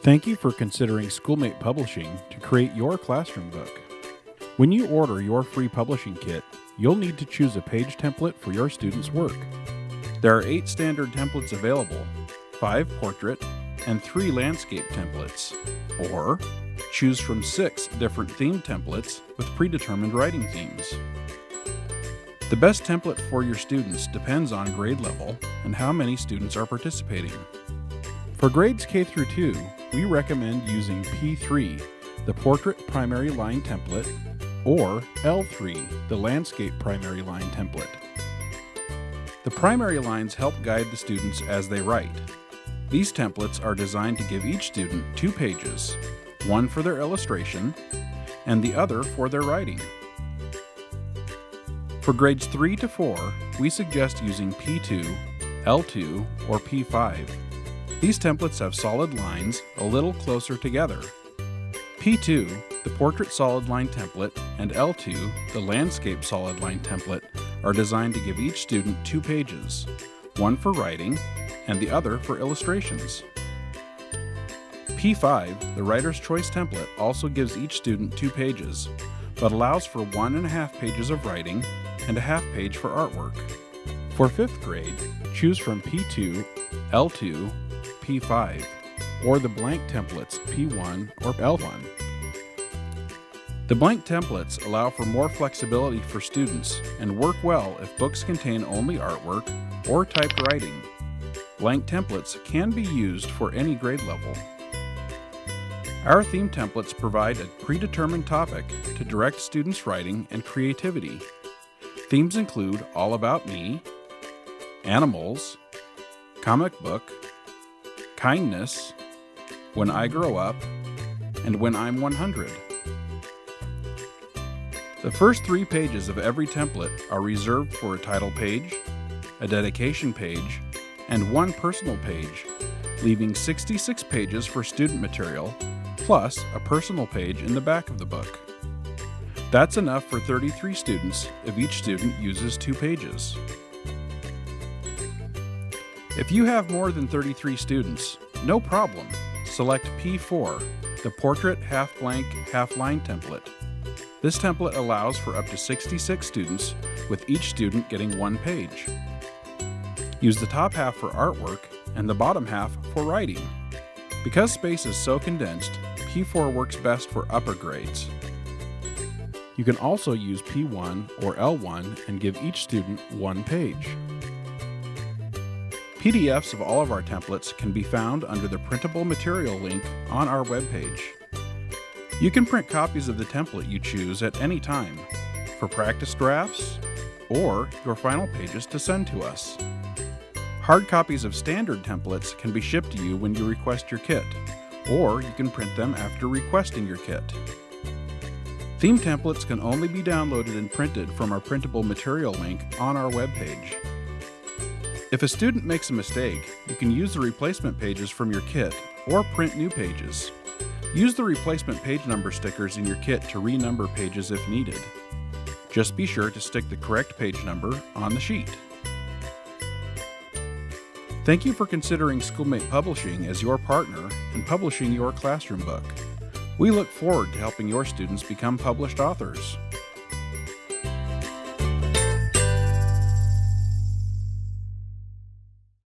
Thank you for considering Schoolmate Publishing to create your classroom book. When you order your free publishing kit, you'll need to choose a page template for your student's work. There are 8 standard templates available, 5 portrait, and 3 landscape templates. Or choose from 6 different theme templates with predetermined writing themes. The best template for your students depends on grade level and how many students are participating. For grades K through 2, we recommend using P3, the Portrait Primary Line Template, or L3, the Landscape Primary Line Template. The primary lines help guide the students as they write. These templates are designed to give each student 2 pages, one for their illustration and the other for their writing. For grades 3 to 4, we suggest using P2, L2, or P5. These templates have solid lines a little closer together. P2, the Portrait Solid Line Template, and L2, the Landscape Solid Line Template, are designed to give each student 2 pages, one for writing and the other for illustrations. P5, the Writer's Choice Template, also gives each student 2 pages, but allows for 1.5 pages of writing and a half page for artwork. For 5th grade, choose from P2, L2, P5, or the blank templates P1 or L1. The blank templates allow for more flexibility for students and work well if books contain only artwork or typed writing. Blank templates can be used for any grade level. Our theme templates provide a predetermined topic to direct students' writing and creativity. Themes include All About Me, Animals, Comic Book, Kindness, When I Grow Up, and When I'm 100. The first 3 pages of every template are reserved for a title page, a dedication page, and 1 personal page, leaving 66 pages for student material, plus a personal page in the back of the book. That's enough for 33 students if each student uses 2 pages. If you have more than 33 students, no problem. Select P4, the Portrait Half Blank Half Line Template. This template allows for up to 66 students, with each student getting 1 page. Use the top half for artwork and the bottom half for writing. Because space is so condensed, P4 works best for upper grades. You can also use P1 or L1 and give each student 1 page. PDFs of all of our templates can be found under the printable material link on our webpage. You can print copies of the template you choose at any time, for practice drafts, or your final pages to send to us. Hard copies of standard templates can be shipped to you when you request your kit, or you can print them after requesting your kit. Theme templates can only be downloaded and printed from our printable material link on our webpage. If a student makes a mistake, you can use the replacement pages from your kit or print new pages. Use the replacement page number stickers in your kit to renumber pages if needed. Just be sure to stick the correct page number on the sheet. Thank you for considering Schoolmate Publishing as your partner in publishing your classroom book. We look forward to helping your students become published authors.